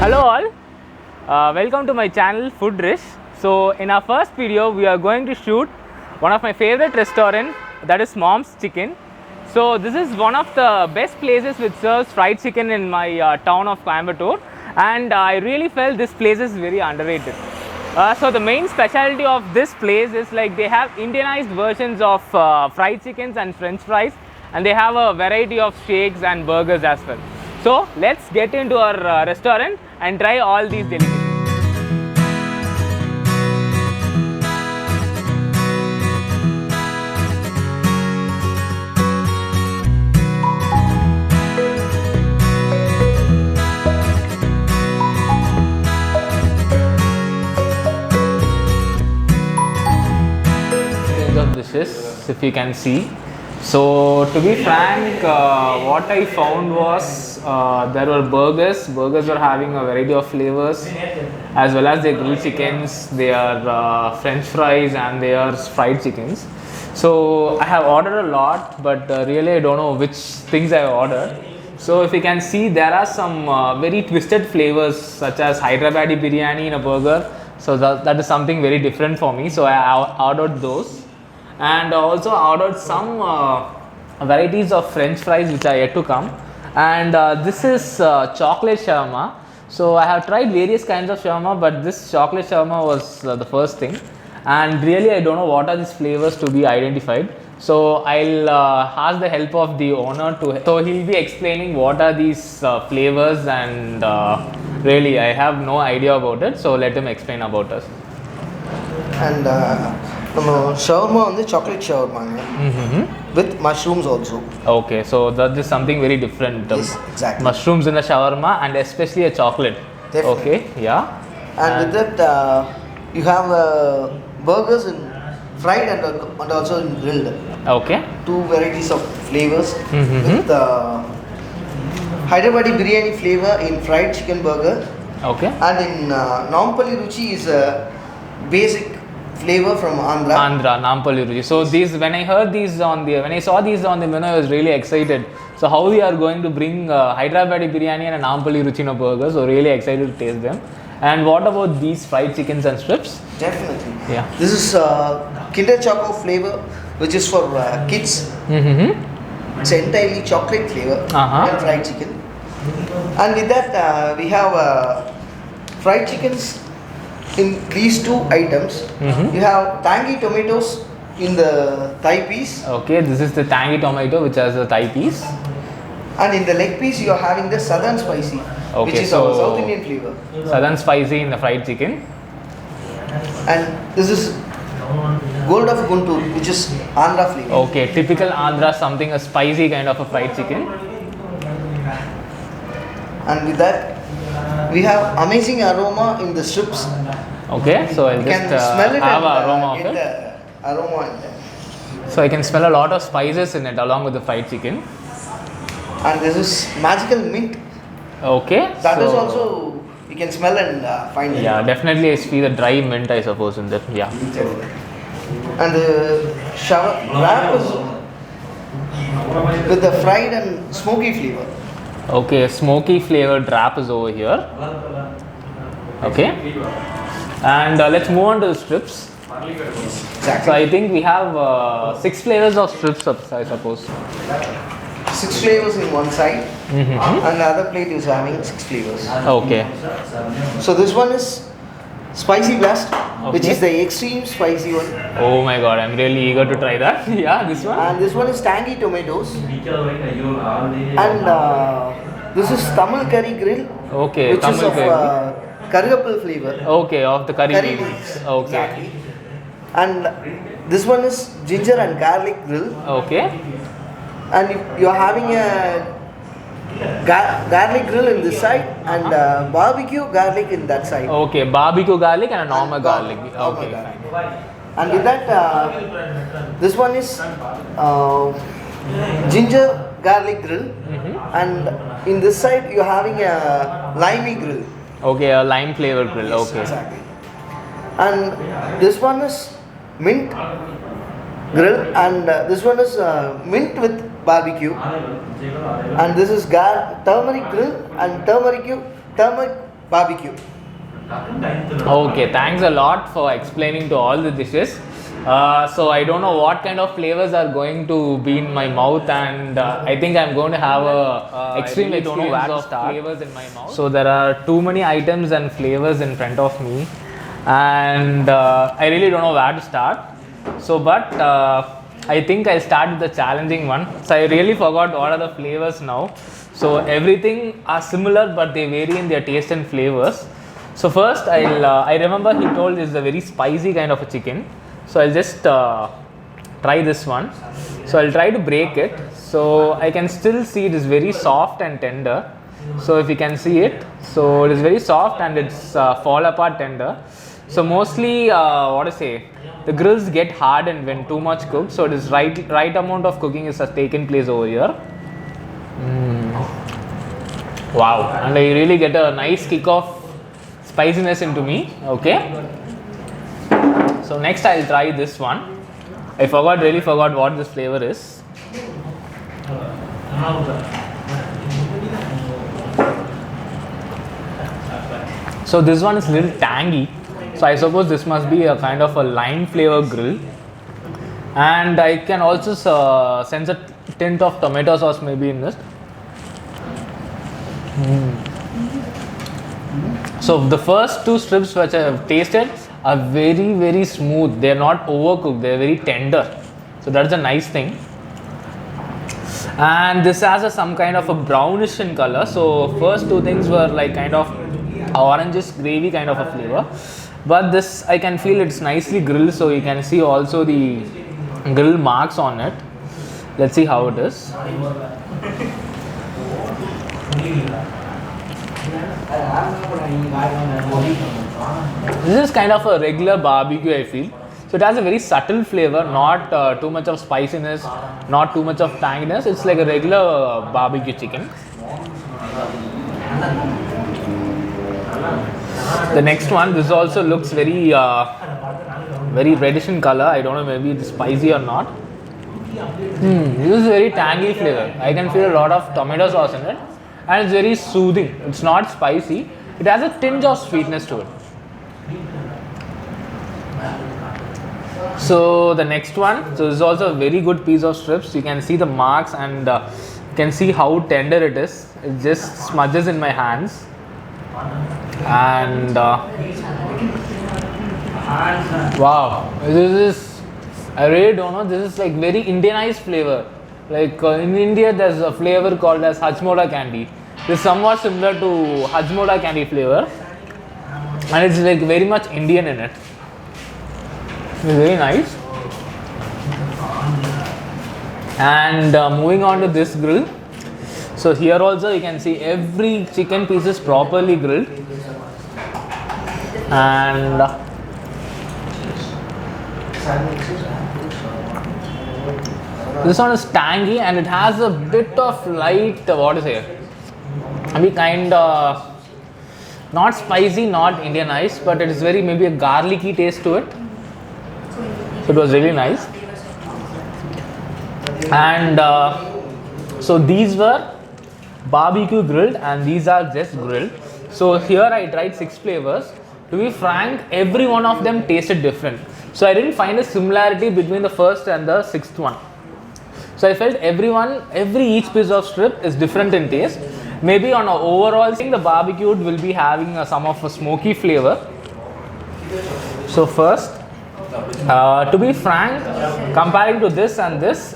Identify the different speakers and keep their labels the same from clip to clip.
Speaker 1: Hello all, welcome to my channel Foodrish. So in our first video we are going to shoot one of my favorite restaurant, that is Mom's Chicken. So this is one of the best places which serves fried chicken in my town of Coimbatore, and I really felt this place is very underrated. So the main specialty of this place is like they have Indianized versions of fried chickens and french fries, and they have a variety of shakes and burgers as well. So let's get into our restaurant and try all these delicacies. Range of dishes, if you can see. So to be frank, what I found was there were burgers. Burgers were having a variety of flavors, as well as their grilled chickens, their french fries, and their fried chickens. So I have ordered a lot, but really I don't know which things I have ordered. So if you can see, there are some very twisted flavors, such as Hyderabadi biryani in a burger. So that is something very different for me. So I ordered those. And also ordered some varieties of french fries which are yet to come, and this is chocolate shawarma. So I have tried various kinds of shawarma, but this chocolate shawarma was the first thing, and really I don't know what are these flavors to be identified. So I'll ask the help of the owner so he'll be explaining what are these flavors, and really I have no idea about it, so let him explain about us.
Speaker 2: And நம்ம shawarma வந்து chocolate ஷவர்மாங்க with mushrooms also.
Speaker 1: Okay, so that is something very different.
Speaker 2: Yes, exactly.
Speaker 1: Mushrooms in a shawarma and especially a chocolate.
Speaker 2: Definitely.
Speaker 1: Okay, yeah.
Speaker 2: And with that you have burgers in fried and also in grilled.
Speaker 1: Okay.
Speaker 2: Two varieties of flavors with Hyderabadi biryani flavor in fried chicken burger,
Speaker 1: Okay.
Speaker 2: and in Nampalli Ruchi is a basic flavor from Andhra.
Speaker 1: Andhra, Nampalli Ruchi. So these, when I saw these on the menu, I was really excited. So how we are going to bring Hyderabadi biryani and a Nampalli Ruchi in a burger? So really excited to taste them. And what about these fried chickens and strips?
Speaker 2: Definitely.
Speaker 1: Yeah.
Speaker 2: This is Kinder Choco flavor, which is for kids. It's entirely chocolate flavor and fried chicken. And with that, we have fried chickens in these two items. You have tangy tomatoes in the thigh piece,
Speaker 1: Okay, this is the tangy tomato which has a thigh piece.
Speaker 2: and in the leg piece you are having the southern spicy, which
Speaker 1: Okay,
Speaker 2: is our
Speaker 1: so
Speaker 2: South Indian flavor.
Speaker 1: Southern spicy in the fried chicken.
Speaker 2: And this is Gold of Guntur, which is Andhra flavor.
Speaker 1: Okay, typical Andhra, something a spicy kind of a fried chicken.
Speaker 2: And with that, we have amazing aroma in the strips.
Speaker 1: Okay, so I'll
Speaker 2: You can
Speaker 1: just
Speaker 2: smell it
Speaker 1: have
Speaker 2: and
Speaker 1: an aroma of
Speaker 2: get
Speaker 1: it.
Speaker 2: the aroma in there.
Speaker 1: So I can smell a lot of spices in it along with the fried chicken.
Speaker 2: And this is magical mint.
Speaker 1: Okay.
Speaker 2: That
Speaker 1: so
Speaker 2: is also you can smell and find it.
Speaker 1: Yeah, definitely I see the dry mint, I suppose, in that. Yeah.
Speaker 2: And the shower wrap is with the fried and smoky flavor.
Speaker 1: Okay, smoky flavored wrap is over here. Okay. And let's move on to the strips.
Speaker 2: Exactly.
Speaker 1: So I think we have 6 flavors of strips, I suppose.
Speaker 2: 6 flavors in one side, and the other plate is having 6 flavors.
Speaker 1: Okay.
Speaker 2: So this one is spicy blast, which
Speaker 1: Okay.
Speaker 2: is the extreme spicy one.
Speaker 1: Oh my god, I'm really eager to try that. Yeah, this one.
Speaker 2: And this one is tangy tomatoes. And this is Tamil curry grill,
Speaker 1: Okay,
Speaker 2: which
Speaker 1: Tamil
Speaker 2: is of
Speaker 1: curry.
Speaker 2: karigapal flavor.
Speaker 1: Okay, of the curry
Speaker 2: Curry
Speaker 1: leaves.
Speaker 2: leaves.
Speaker 1: Okay.
Speaker 2: Exactly. And this one is ginger and garlic grill.
Speaker 1: Okay.
Speaker 2: And you are having a garlic grill in this side, and barbecue garlic in that side.
Speaker 1: Okay, barbecue garlic and a normal
Speaker 2: And
Speaker 1: garlic.
Speaker 2: normal
Speaker 1: Okay.
Speaker 2: garlic. And with that, this one is ginger garlic grill, and in this side you are having a limey grill.
Speaker 1: Okay, a lime flavor grill. Okay.
Speaker 2: Exactly. And this one is mint grill, and this one is mint with barbecue, and this is turmeric grill and turmeric barbecue.
Speaker 1: Okay, thanks a lot for explaining to all the dishes. So I don't know what kind of flavors are going to be in my mouth, and I think I'm going to have a extreme experience of flavors in my mouth. So there are too many items and flavors in front of me, and I really don't know where to start. So, but I think I'll start with the challenging one. So I really forgot what are the flavors now. So everything are similar, but they vary in their taste and flavors. So first, I remember he told it's a very spicy kind of a chicken. So I'll just try this one. So I'll try to break it. So I can still see it is very soft and tender. So if you can see it, so it is very soft and it's fall apart tender. So mostly, what to say, the grills get hardened when too much cooked. So it is right amount of cooking is taken place over here. Wow, and I really get a nice kick of spiciness into me. Okay. So next I'll try this one. I really forgot what this flavor is. So this one is a little tangy. So I suppose this must be a kind of a lime flavor grill. And I can also sense a tint of tomato sauce maybe in this. So the first two strips which I have tasted are very smooth. They are not overcooked. They are very tender. So that's a nice thing. And this has some kind of a brownish in color. So first two things were like kind of orangish gravy kind of a flavor. But this I can feel it's nicely grilled. So you can see also the grill marks on it. Let's see how it is. This is kind of a regular barbecue, I feel. So it has a very subtle flavor, not too much of spiciness, not too much of tanginess. It's like a regular barbecue chicken. The next one, this also looks very reddish in color. I don't know, maybe it's spicy or not. This is very tangy flavor. I can feel a lot of tomato sauce in it. And it's very soothing. It's not spicy. It has a tinge of sweetness to it. So the next one, so this is also a very good piece of strips. You can see the marks and you can see how tender it is. It just smudges in my hands. And wow, this is, I really don't know, this is like very Indianized flavor. Like in India, there's a flavor called as Hajmola candy. This is somewhat similar to Hajmola candy flavor, and it's like very much Indian in it. It's very nice. And moving on to this grill. So here also you can see every chicken piece is properly grilled, and this one is tangy and it has a bit of light, what to say, I mean kind of not spicy, not Indianized, but it is very maybe a garlicky taste to it. So it was really nice. And so these were barbecue grilled and these are just grilled. So here I tried 6 flavors. To be frank, every one of them tasted different. So I didn't find a similarity between the first and the 6th one. So I felt each piece of strip is different in taste. Maybe on an overall thing, the barbecued will be having some of a smoky flavor. So first, to be frank, comparing to this and this,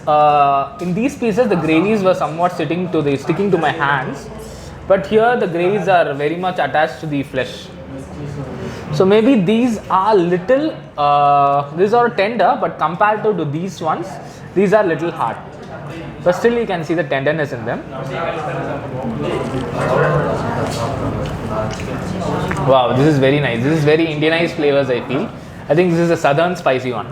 Speaker 1: in these pieces the gravies were somewhat sticking to my hands, but here the gravies are very much attached to the flesh. So maybe these are these are tender, but compared to these ones, these are little hard. But still you can see the tenderness in them. Wow, this is very nice. This is very Indianized flavors, I feel. I think this is a southern spicy one.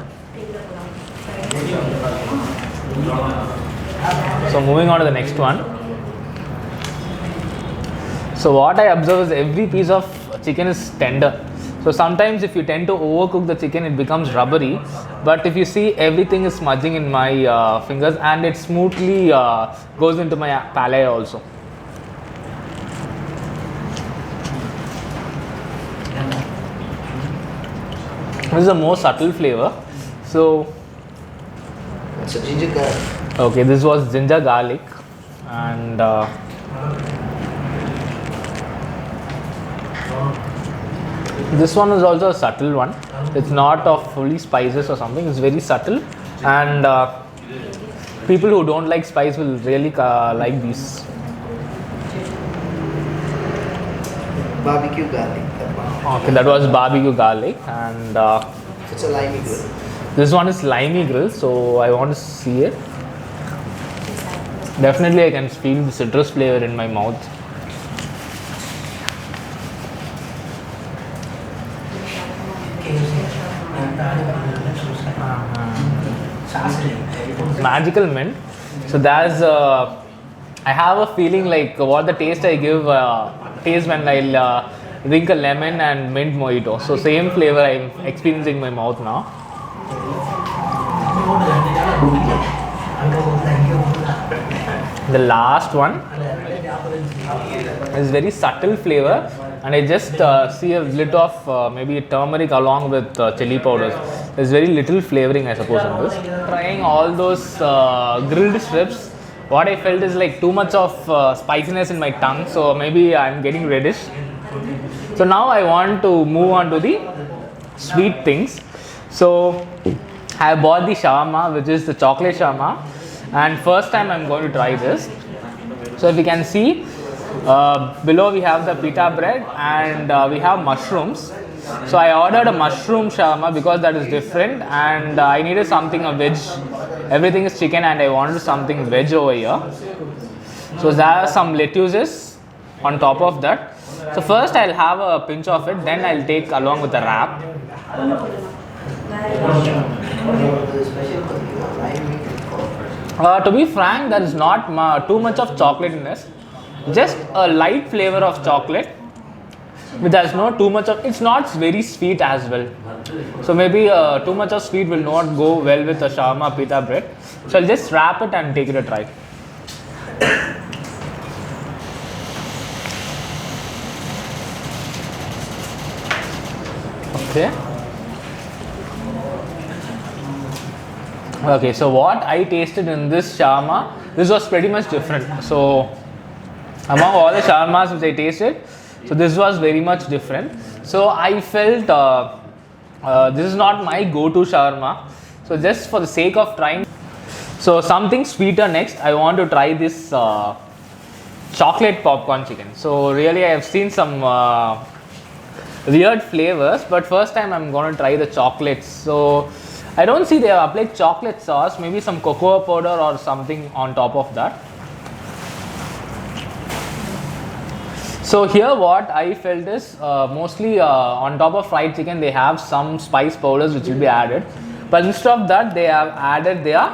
Speaker 1: So moving on to the next one. So what I observe is every piece of chicken is tender. So sometimes if you tend to overcook the chicken, it becomes rubbery. But if you see, everything is smudging in my fingers and it smoothly goes into my palate also. This is a more subtle flavor. So,
Speaker 2: it's a ginger garlic.
Speaker 1: okay, this was ginger garlic, and this one is also a subtle one. It's not of fully spices or something. It's very subtle, and people who don't like spice will really like these.
Speaker 2: Barbecue garlic.
Speaker 1: Okay, that was barbecue garlic, and
Speaker 2: It's a limey grill.
Speaker 1: this one is limey grill. So I want to see it. Definitely, I can feel the citrus flavor in my mouth. Magical mint. So there's I have a feeling like what the taste I give taste when I'll drink a lemon and mint mojito. So same flavor I'm experiencing in my mouth now. The last one is very subtle flavor, and I just see a little of maybe turmeric along with chili powders. There's very little flavoring, I suppose, in this. Trying all those grilled strips, what I felt is like too much of spiciness in my tongue, so maybe I'm getting reddish. So now I want to move on to the sweet things. So I bought the shawarma, which is the chocolate shawarma, and first time I'm going to try this. So if you can see, below we have the pita bread, and we have mushrooms. So I ordered a mushroom shawarma because that is different, and I needed something a veg. Everything is chicken, and I wanted something veg over here. So there are some lettuces on top of that. So first I'll have a pinch of it, then I'll take along with the wrap. To be frank, there is not too much of chocolate in this. Just a light flavor of chocolate. But there's not too much of. It's not very sweet as well. So maybe too much of sweet will not go well with the shawarma pita bread. So I'll just wrap it and take it a try. Okay. Okay, so what I tasted in this shawarma, this was pretty much different. So among all the shawarmas which I tasted, so this was very much different. So I felt this is not my go-to shawarma. So just for the sake of trying, so something sweeter next, I want to try this chocolate popcorn chicken. So really I have seen some weird flavors, but first time I'm going to try the chocolates. So I don't see they have applied chocolate sauce, maybe some cocoa powder or something on top of that. So here what I felt is mostly on top of fried chicken they have some spice powders which will be added, but instead of that they have added their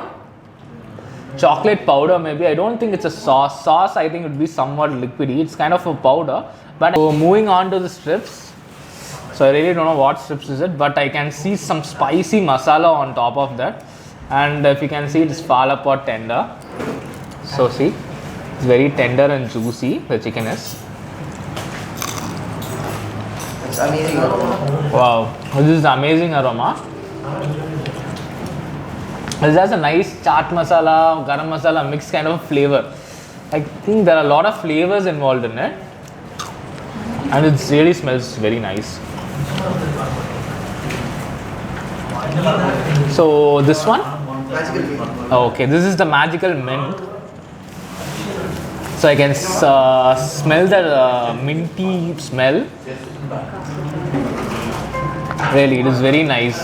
Speaker 1: chocolate powder. Maybe I don't think it's a sauce. I think it would be somewhat liquidy. It's kind of a powder. But so moving on to the strips. So I really don't know what strips is it, but I can see some spicy masala on top of that, and if you can see, it's fall apart tender. So see, it's very tender and juicy. The chicken is.
Speaker 2: It's amazing aroma.
Speaker 1: Wow, this is amazing aroma. This has a nice chaat masala, garam masala mixed kind of flavor. I think there are a lot of flavors involved in it, and it really smells very nice. So this one?
Speaker 2: Magical mint.
Speaker 1: Okay, this is the magical mint. So I can smell the minty smell. Really, it is very nice.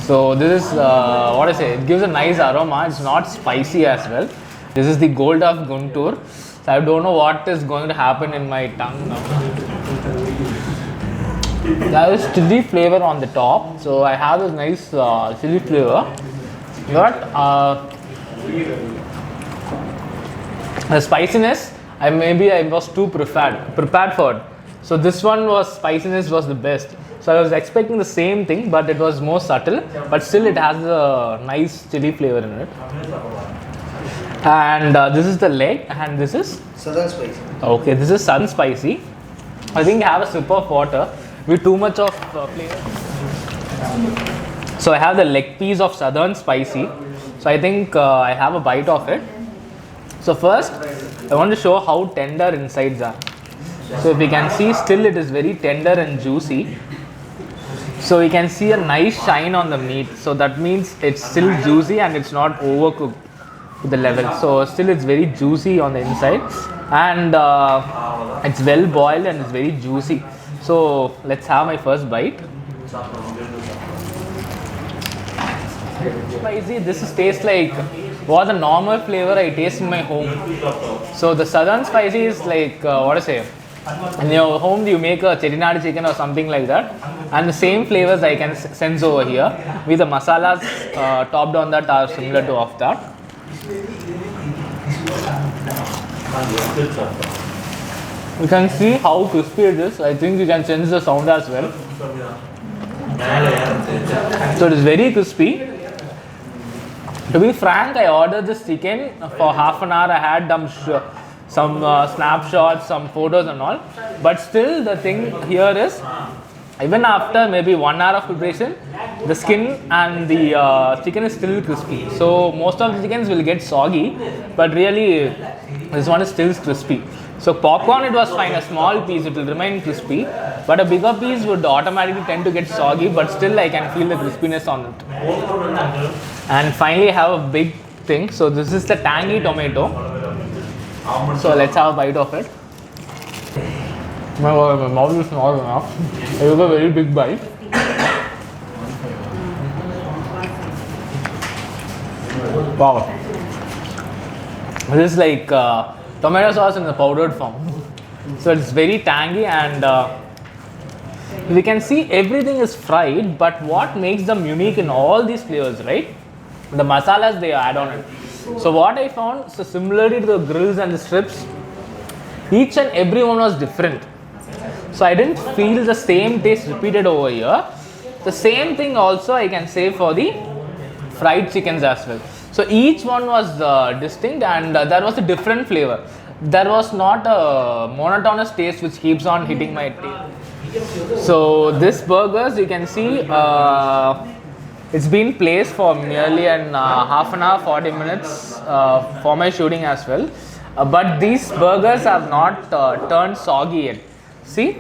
Speaker 1: So this is what I say. It gives a nice aroma. It's not spicy as well. This is the gold of Guntur. So I don't know what is going to happen in my tongue now. There is chili flavor on the top, so I have this nice chili flavor. But the spiciness, I was too prepared for it. So this one spiciness was the best. So I was expecting the same thing, but it was more subtle. But still, it has a nice chili flavor in it. And this is the leg, and this is
Speaker 2: Southern spicy.
Speaker 1: okay. This is southern spicy. I think have a sip of water. With too much of flavor. So I have the leg piece of southern spicy. So I think I have a bite of it. So first, I want to show how tender insides are. So if you can see, still it is very tender and juicy. So you can see a nice shine on the meat. So that means it's still juicy and it's not overcooked to the level. So still it's very juicy on the inside, and it's well boiled and it's very juicy. So let's have my first bite. Spicy, tastes like what the normal flavor I taste in my home. So the southern spicy is like what I say. In your home, you make a chettinad chicken or something like that, and the same flavors I can sense over here. With the masalas topped on that are similar to of that. You can see how crispy it is. I think you can sense the sound as well. So it is very crispy. To be frank, I ordered this chicken for half an hour. I had some snapshots, some photos and all. But still the thing here is, even after maybe 1 hour of preparation, the skin and the chicken is still crispy. So most of the chickens will get soggy, but really this one is still crispy. So popcorn, it was fine, a small piece, it will remain crispy, but a bigger piece would automatically tend to get soggy, but still I can feel the crispiness on it. And finally I have a big thing. So this is the tangy tomato. So let's have a bite of it. My mouth is small enough. I took a very big bite. Wow. This is like tomato sauce in the powdered form. So it's very tangy, and we can see everything is fried, but what makes them unique in all these flavors, right? The masalas they add on it. So what I found, so similarly to the grills and the strips, each and every one was different. So I didn't feel the same taste repeated over here. The same thing also I can say for the fried chickens as well. So each one was distinct, and there was a different flavor. There was not a monotonous taste which keeps on hitting my taste. So this burgers, you can see it's been placed for nearly half an hour, 40 minutes for my shooting as well. But these burgers have not turned soggy yet. See,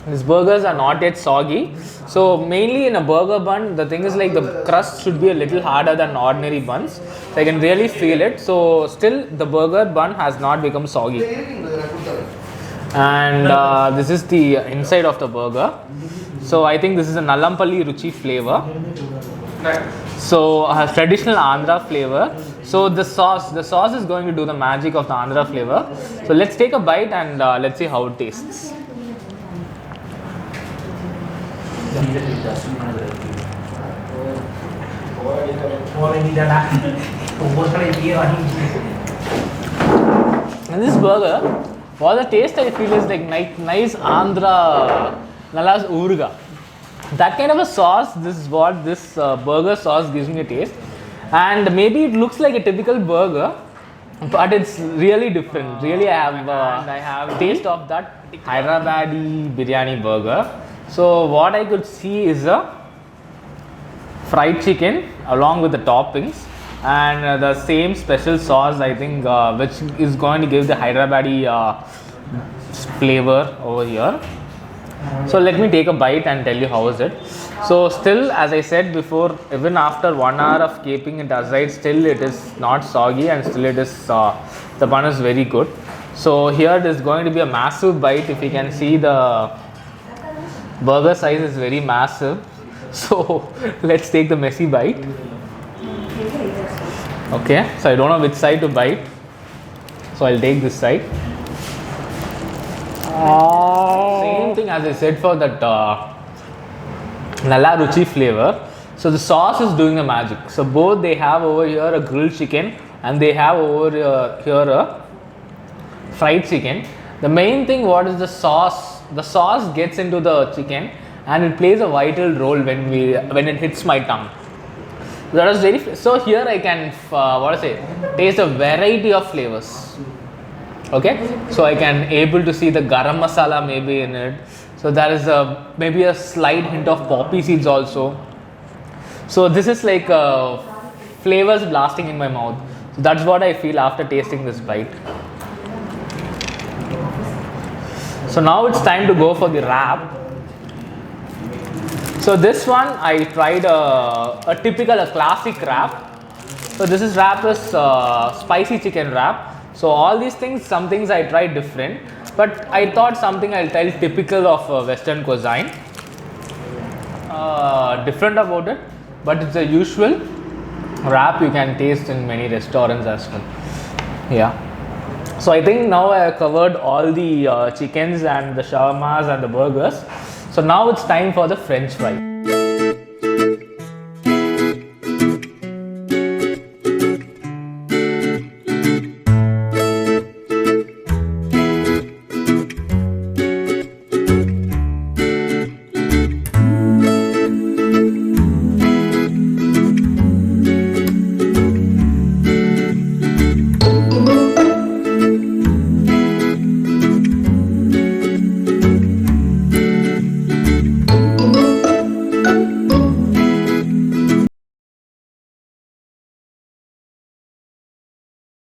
Speaker 1: these burgers are not yet soggy. So mainly in a burger bun, the thing is like the crust should be a little harder than ordinary buns. So I can really feel it. So still the burger bun has not become soggy. And this is the inside of the burger. So I think this is a Nalampalli Ruchi flavor. So has traditional Andhra flavor. So the sauce is going to do the magic of the Andhra flavor. So let's take a bite and let's see how it tastes. And this burger, what the taste I feel is like nice Andhra Nalas Urga. That kind of a sauce, this is what this burger sauce gives me a taste. And maybe it looks like a typical burger, but it's really different. Really, I have taste of that Hyderabadi biryani burger. So what I could see is a fried chicken along with the toppings, and the same special sauce, I think, which is going to give the Hyderabadi flavor over here. So let me take a bite and tell you how is it. So still, as I said before, even after 1 hour of keeping it aside, still it is not soggy, and still it is the bun is very good. So here it is going to be a massive bite. If you can see, the burger size is very massive. So let's take the messy bite. Okay, so I don't know which side to bite, so I'll take this side. Same thing as I said for that Nalla Ruchi flavor. So the sauce is doing the magic. So both they have over here a grilled chicken, and they have over here a fried chicken. The main thing, what is the sauce? The sauce gets into the chicken, and it plays a vital role when it hits my tongue. That was very. So here I can taste a variety of flavors. Okay, so I can able to see the garam masala maybe in it. So there is maybe a slight hint of poppy seeds also. So this is like flavors blasting in my mouth. So that's what I feel after tasting this bite. So now it's time to go for the wrap. So this one I tried a typical, a classic wrap. So this is wrap is spicy chicken wrap. So all these things, some things I tried different, but I thought something I'll tell typical of Western cuisine. Different about it, but it's a usual wrap you can taste in many restaurants as well. Yeah. So I think now I have covered all the chickens and the shawarmas and the burgers. So now it's time for the French fry.